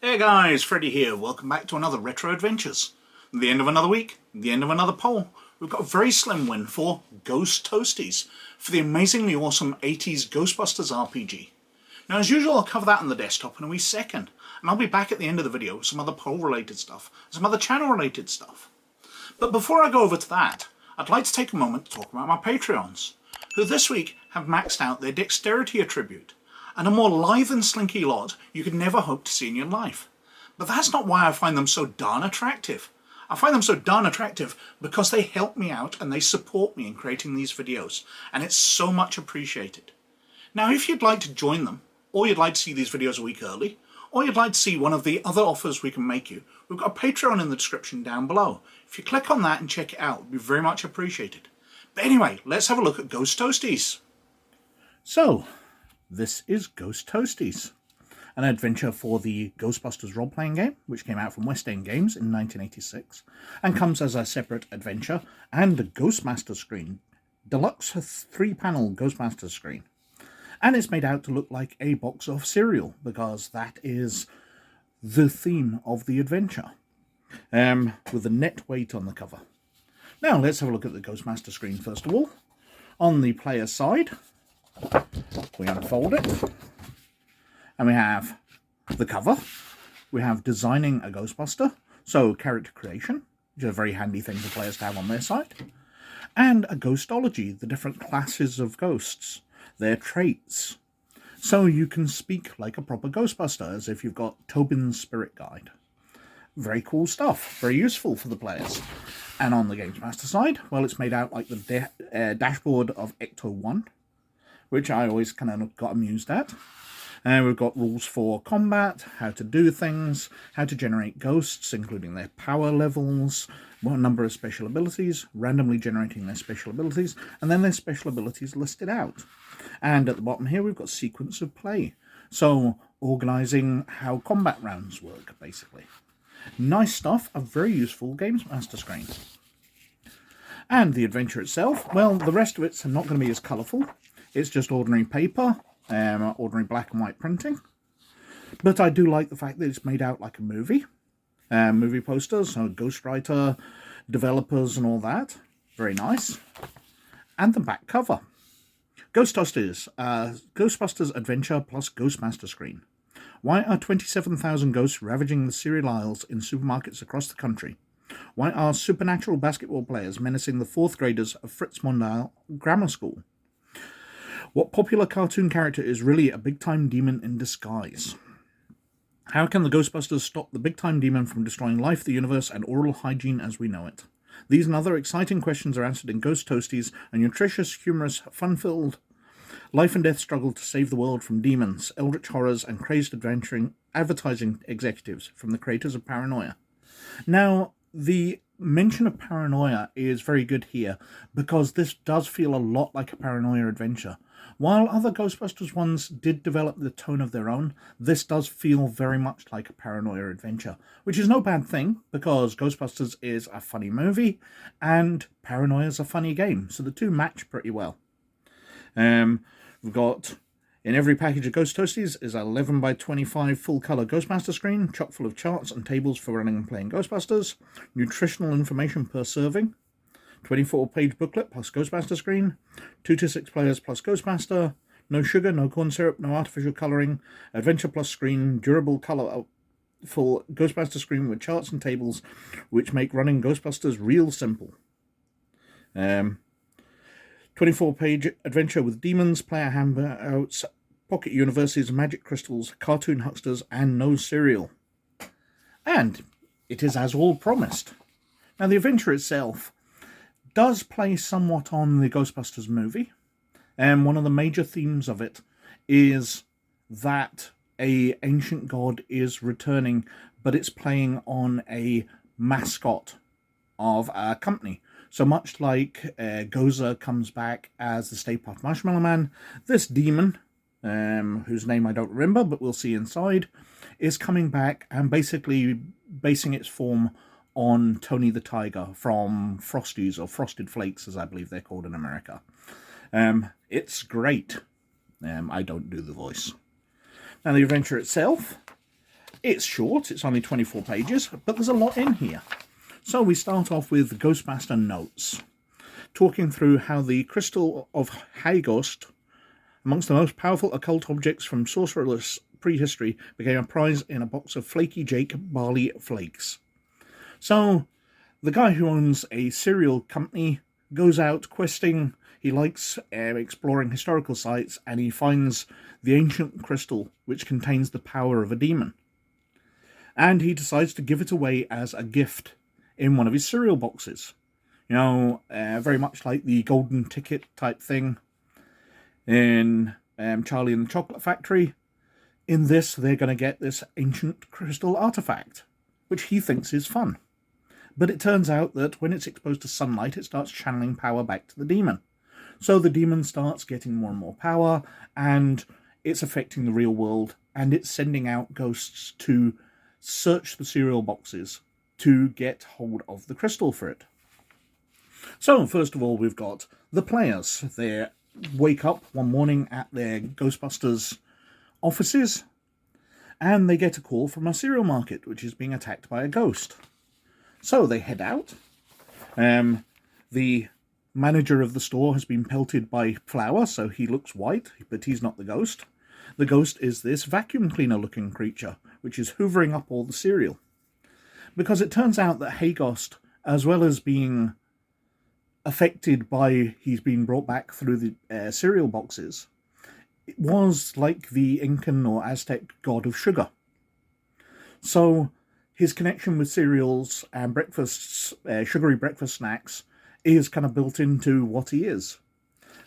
Hey guys, Freddy here. Welcome back to another Retro Adventures. At the end of another week, the end of another poll, we've got a very slim win for Ghost Toasties for the amazingly awesome 80s Ghostbusters RPG. Now as usual, I'll cover that on the desktop in a wee second, and I'll be back at the end of the video with some other poll related stuff, some other channel related stuff. But before I go over to that, I'd like to take a moment to talk about my Patreons, who this week have maxed out their dexterity attribute, and a more lithe and slinky lot you could never hope to see in your life. But that's not why I find them so darn attractive. I find them so darn attractive because they help me out and they support me in creating these videos, and it's so much appreciated. Now if you'd like to join them, or you'd like to see these videos a week early, or you'd like to see one of the other offers we can make you, we've got a Patreon in the description down below. If you click on that and check it out, it would be very much appreciated. But anyway, let's have a look at Ghost Toasties. So, this is Ghost Toasties, an adventure for the Ghostbusters role-playing game, which came out from West End Games in 1986, and comes as a separate adventure and a Ghostmasters Screen, deluxe 3-panel Ghostmasters Screen. And it's made out to look like a box of cereal, because that is the theme of the adventure, with the net weight on the cover. Now let's have a look at the Ghostmaster Screen first of all. On the player side, we unfold it, and we have the cover. We have designing a Ghostbuster, so character creation, which is a very handy thing for players to have on their side, and a ghostology, the different classes of ghosts, their traits, so you can speak like a proper Ghostbuster, as if you've got Tobin's Spirit Guide. Very cool stuff, very useful for the players. And on the Games Master side, well, it's made out like the dashboard of Ecto 1, which I always kind of got amused at. We've got rules for combat, how to do things, how to generate ghosts, including their power levels, what number of special abilities, randomly generating their special abilities, and then their special abilities listed out. And at the bottom here, we've got sequence of play. So, organising how combat rounds work, basically. Nice stuff, a very useful Games Master Screen. And the adventure itself, well, the rest of it's not going to be as colourful. It's just ordinary paper, ordinary black and white printing. But I do like the fact that it's made out like a movie. Movie posters, so ghostwriter, developers and all that. Very nice. And the back cover. Ghost Toasties, Ghostbusters Adventure plus Ghostmaster Screen. Why are 27,000 ghosts ravaging the cereal aisles in supermarkets across the country? Why are supernatural basketball players menacing the 4th graders of Fritz Mondale Grammar School? What popular cartoon character is really a big-time demon in disguise? How can the Ghostbusters stop the big-time demon from destroying life, the universe, and oral hygiene as we know it? These and other exciting questions are answered in Ghost Toasties, a nutritious, humorous, fun-filled life and death struggle to save the world from demons, eldritch horrors, and crazed advertising executives from the creators of Paranoia. Now, the mention of Paranoia is very good here, because this does feel a lot like a Paranoia adventure. While other Ghostbusters ones did develop the tone of their own, this does feel very much like a Paranoia adventure, which is no bad thing, because Ghostbusters is a funny movie, and Paranoia is a funny game, so the two match pretty well. We've got, in every package of Ghost Toasties is an 11 by 25 full-colour Ghostmaster screen, chock full of charts and tables for running and playing Ghostbusters, nutritional information per serving, 24-page booklet plus Ghostmaster screen, 2 to 6 players plus Ghostmaster, no sugar, no corn syrup, no artificial colouring, adventure plus screen, durable colourful Ghostmaster screen with charts and tables which make running Ghostbusters real simple. 24-page adventure with demons, player handouts, pocket universes, magic crystals, cartoon hucksters, and no cereal. And it is as all promised. Now the adventure itself does play somewhat on the Ghostbusters movie, and one of the major themes of it is that a ancient god is returning, but it's playing on a mascot of a company. So much like Gozer comes back as the Stay Puft Marshmallow Man, this demon, whose name I don't remember, but we'll see inside, is coming back and basically basing its form on Tony the Tiger from Frosties, or Frosted Flakes as I believe they're called in America. It's great. I don't do the voice. Now the adventure itself It's short, it's only 24 pages, but there's a lot in here. So we start off with Ghostmaster Notes, talking through how the Crystal of Ghost, amongst the most powerful occult objects from sorcererless prehistory, became a prize in a box of flaky Jake barley flakes. So, the guy who owns a cereal company goes out questing. He likes exploring historical sites, and he finds the ancient crystal which contains the power of a demon. And he decides to give it away as a gift in one of his cereal boxes. You know, very much like the golden ticket type thing in Charlie and the Chocolate Factory. In this, they're going to get this ancient crystal artifact, which he thinks is fun. But it turns out that when it's exposed to sunlight, it starts channeling power back to the demon. So the demon starts getting more and more power, and it's affecting the real world, and it's sending out ghosts to search the cereal boxes to get hold of the crystal for it. So, first of all, we've got the players. They wake up one morning at their Ghostbusters offices, and they get a call from a cereal market, which is being attacked by a ghost. So they head out. The manager of the store has been pelted by flour, so he looks white, but he's not the ghost. The ghost is this vacuum cleaner-looking creature, which is hoovering up all the cereal. Because it turns out that Haygost, as well as being affected by he's been brought back through the cereal boxes, it was like the Incan or Aztec god of sugar. So his connection with cereals and breakfasts, sugary breakfast snacks, is kind of built into what he is.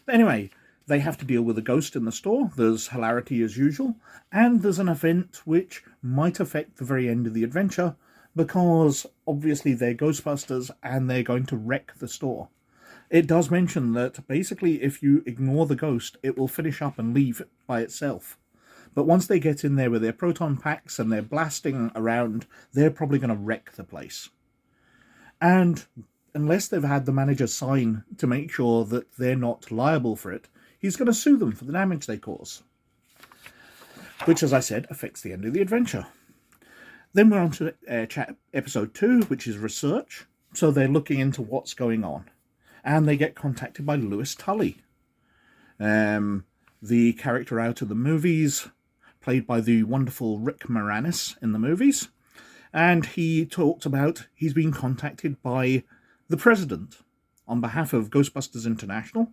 But anyway, they have to deal with a ghost in the store. There's hilarity as usual, and there's an event which might affect the very end of the adventure, because obviously they're Ghostbusters and they're going to wreck the store. It does mention that basically if you ignore the ghost, it will finish up and leave by itself. But once they get in there with their proton packs and they're blasting around, they're probably going to wreck the place. And unless they've had the manager sign to make sure that they're not liable for it, he's going to sue them for the damage they cause. Which, as I said, affects the end of the adventure. Then we're on to episode 2, which is research. So they're looking into what's going on. And they get contacted by Louis Tully, the character out of the movies, played by the wonderful Rick Moranis in the movies. And he talked about he's been contacted by the president on behalf of Ghostbusters International.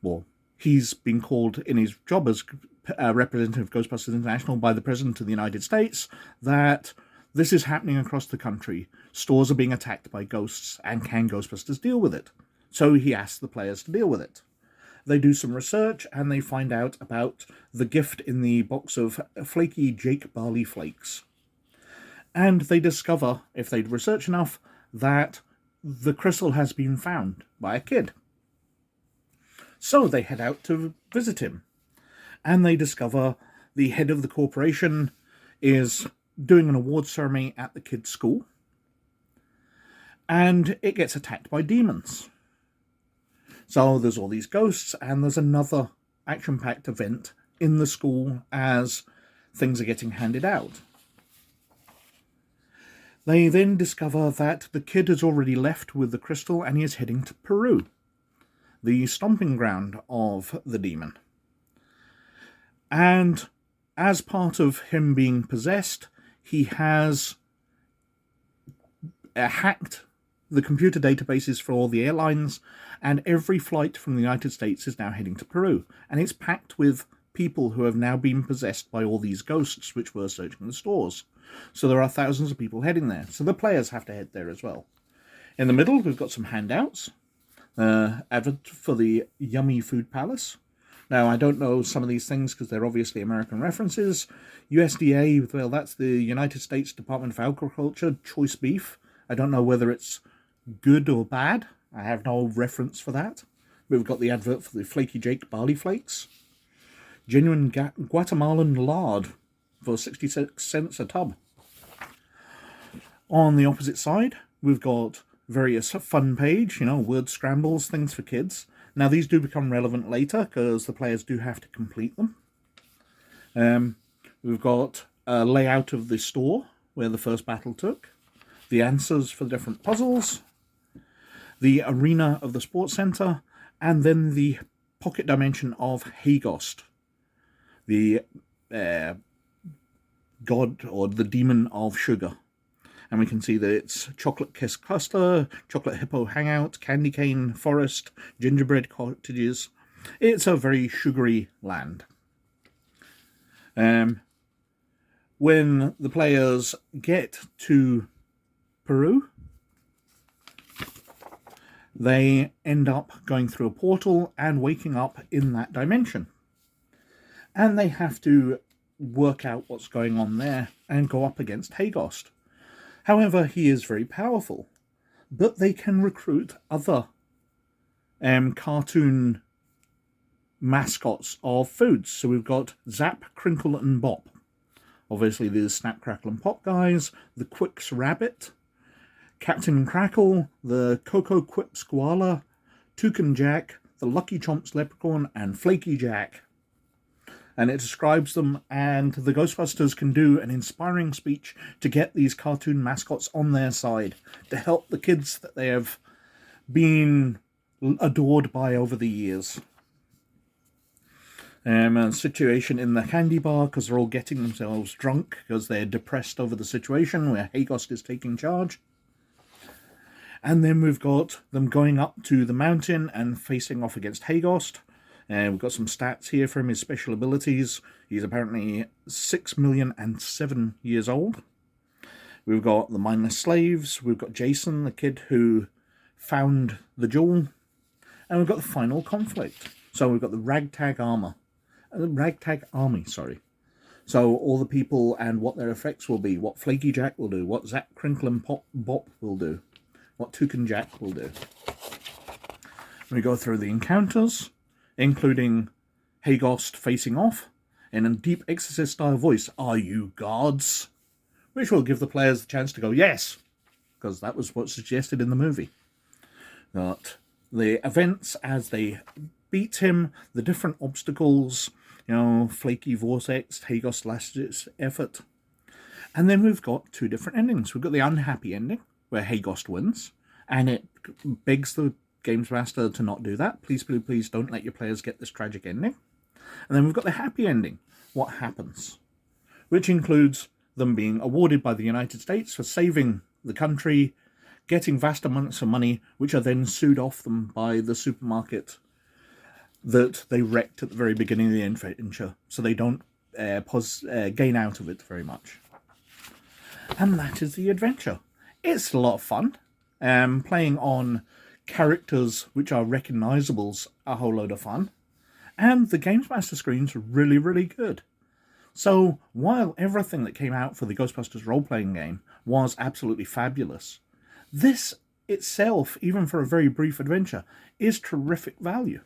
Well, he's been called in his job as representative of Ghostbusters International by the President of the United States that this is happening across the country. Stores are being attacked by ghosts, and can Ghostbusters deal with it? So he asks the players to deal with it. They do some research, and they find out about the gift in the box of flaky Jake barley flakes. And they discover, if they research enough, that the crystal has been found by a kid. So they head out to visit him. And they discover the head of the corporation is doing an award ceremony at the kid's school. And it gets attacked by demons. So there's all these ghosts, and there's another action-packed event in the school as things are getting handed out. They then discover that the kid has already left with the crystal and he is heading to Peru, the stomping ground of the demon. And as part of him being possessed, he has hacked the computer databases for all the airlines, and every flight from the United States is now heading to Peru. And it's packed with people who have now been possessed by all these ghosts which were searching the stores. So there are thousands of people heading there. So the players have to head there as well. In the middle, we've got some handouts. Advert for the Yummy Food Palace. Now, I don't know some of these things because they're obviously American references. USDA, well, that's the United States Department of Agriculture, choice beef. I don't know whether it's good or bad. I have no reference for that. We've got the advert for the Flaky Jake barley flakes. Genuine Guatemalan lard for 66 cents a tub. On the opposite side, we've got various fun page, word scrambles, things for kids. Now, these do become relevant later because the players do have to complete them. We've got a layout of the store where the first battle took, the answers for the different puzzles, the arena of the sports centre, and then the pocket dimension of Haygost, the god or the demon of sugar. And we can see that it's Chocolate Kiss Cluster, Chocolate Hippo Hangout, Candy Cane Forest, Gingerbread Cottages. It's a very sugary land. When the players get to Peru, they end up going through a portal and waking up in that dimension. And they have to work out what's going on there and go up against Haygost. However, he is very powerful, but they can recruit other cartoon mascots of foods. So we've got Zap, Crinkle and Bop. Obviously there's Snap, Crackle and Pop guys, the Quicks Rabbit, Captain Crackle, the Cocoa Quip Squala, Toucan Jack, the Lucky Chomps Leprechaun, and Flaky Jack. And it describes them, and the Ghostbusters can do an inspiring speech to get these cartoon mascots on their side, to help the kids that they have been adored by over the years. A situation in the candy bar because they're all getting themselves drunk because they're depressed over the situation where Haygost is taking charge. And then we've got them going up to the mountain and facing off against Haygost. We've got some stats here from his special abilities. He's apparently 6,000,007 years old. We've got the mindless slaves. We've got Jason, the kid who found the jewel. And we've got the final conflict. So we've got the ragtag army. So all the people and what their effects will be, what Flaky Jack will do, what Zap, Crinkle and Bop will do, what Toucan Jack will do. We go through the encounters, including Haygost facing off in a deep Exorcist style voice, "Are you gods?" Which will give the players the chance to go, yes, because that was what's suggested in the movie. But the events as they beat him, the different obstacles, Flaky Vortex, Haygost last effort. And then we've got two different endings. We've got the unhappy ending, where Haygost wins, and it begs the Games Master to not do that. Please, please, please don't let your players get this tragic ending. And then we've got the happy ending, what happens, which includes them being awarded by the United States for saving the country, getting vast amounts of money, which are then sued off them by the supermarket that they wrecked at the very beginning of the adventure, so they don't gain out of it very much. And that is the adventure. It's a lot of fun. Playing on characters which are recognisables, a whole load of fun. And the Ghostmasters Screen's really, really good. So while everything that came out for the Ghostbusters role-playing game was absolutely fabulous, this itself, even for a very brief adventure, is terrific value.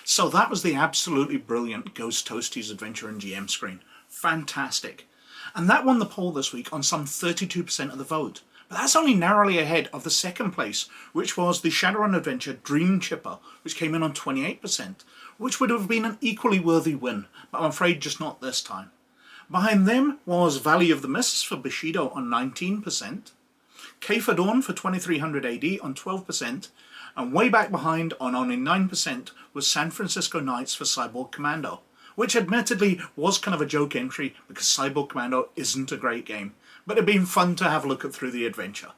So that was the absolutely brilliant Ghost Toasties adventure in GM Screen. Fantastic. And that won the poll this week on some 32% of the vote. But that's only narrowly ahead of the second place, which was the Shadowrun adventure Dream Chipper, which came in on 28%, which would have been an equally worthy win, but I'm afraid just not this time. Behind them was Valley of the Mists for Bushido on 19%, K for Dawn for 2300 AD on 12%, and way back behind on only 9% was San Francisco Knights for Cyborg Commando, which admittedly was kind of a joke entry because Cyborg Commando isn't a great game, but it'd been fun to have a look at through the adventure.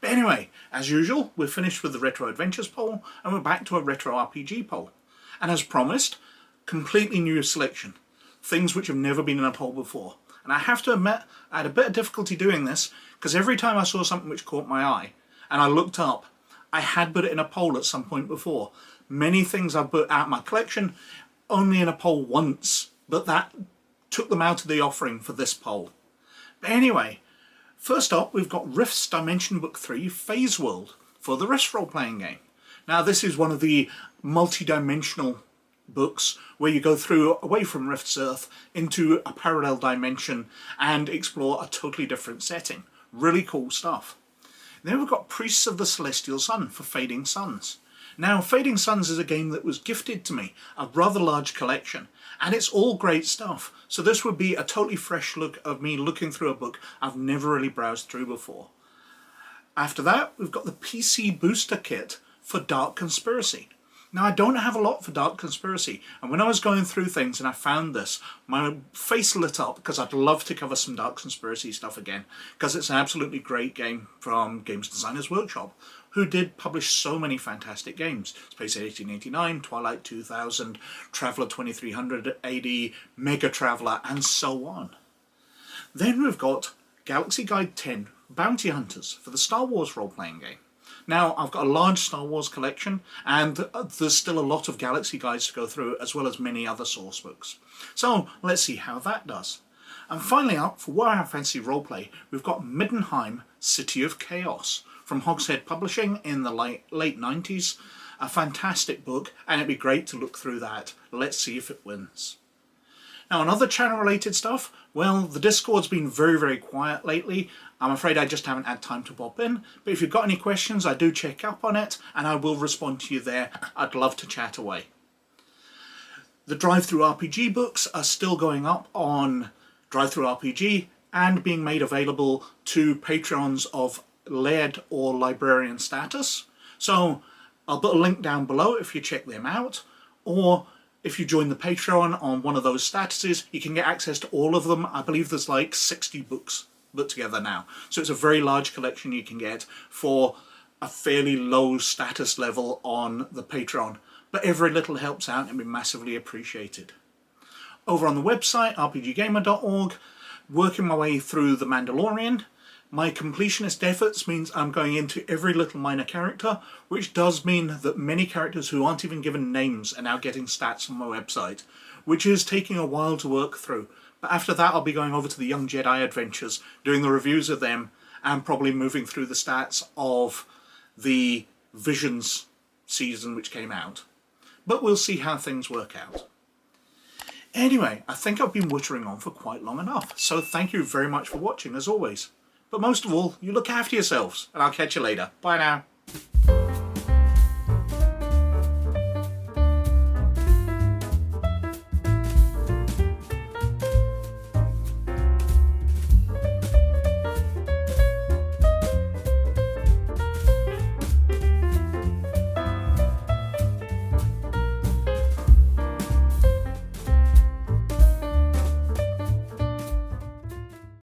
But anyway, as usual, we're finished with the Retro Adventures poll, and we're back to a Retro RPG poll. And as promised, completely new selection. Things which have never been in a poll before. And I have to admit, I had a bit of difficulty doing this, because every time I saw something which caught my eye, and I looked up, I had put it in a poll at some point before. Many things I've put out of my collection, only in a poll once, but that took them out of the offering for this poll. But anyway, first up, we've got Rift's Dimension Book 3 Phase World for the Rift role-playing game. Now, this is one of the multi-dimensional books where you go through away from Rift's Earth into a parallel dimension and explore a totally different setting. Really cool stuff. Then we've got Priests of the Celestial Sun for Fading Suns. Now, Fading Suns is a game that was gifted to me, a rather large collection, and it's all great stuff. So this would be a totally fresh look of me looking through a book I've never really browsed through before. After that, we've got the PC booster kit for Dark Conspiracy. Now, I don't have a lot for Dark Conspiracy, and when I was going through things and I found this, my face lit up because I'd love to cover some Dark Conspiracy stuff again, because it's an absolutely great game from Games Designers Workshop, who did publish so many fantastic games. Space 1889, Twilight 2000, Traveller 2300 AD, Mega Traveller, and so on. Then we've got Galaxy Guide 10, Bounty Hunters, for the Star Wars role-playing game. Now, I've got a large Star Wars collection, and there's still a lot of Galaxy Guides to go through, as well as many other source books. So, let's see how that does. And finally up, for Warhammer Fantasy Roleplay, we've got Middenheim, City of Chaos, from Hogshead Publishing in the late 90s. A fantastic book, and it'd be great to look through that. Let's see if it wins. Now, on other channel-related stuff, well, the Discord's been very, very quiet lately. I'm afraid I just haven't had time to pop in. But if you've got any questions, I do check up on it, and I will respond to you there. I'd love to chat away. The DrivethruRPG books are still going up on DrivethruRPG and being made available to Patreons of Laird or Librarian status. So I'll put a link down below if you check them out, or if you join the Patreon on one of those statuses, you can get access to all of them. I believe there's like 60 books put together now. So it's a very large collection you can get for a fairly low status level on the Patreon. But every little helps out and be massively appreciated. Over on the website, rpggamer.org, working my way through The Mandalorian. My completionist efforts means I'm going into every little minor character, which does mean that many characters who aren't even given names are now getting stats on my website, which is taking a while to work through. But after that, I'll be going over to the Young Jedi Adventures, doing the reviews of them, and probably moving through the stats of the Visions season which came out. But we'll see how things work out. Anyway, I think I've been wittering on for quite long enough, so thank you very much for watching as always. But most of all, you look after yourselves, and I'll catch you later. Bye now.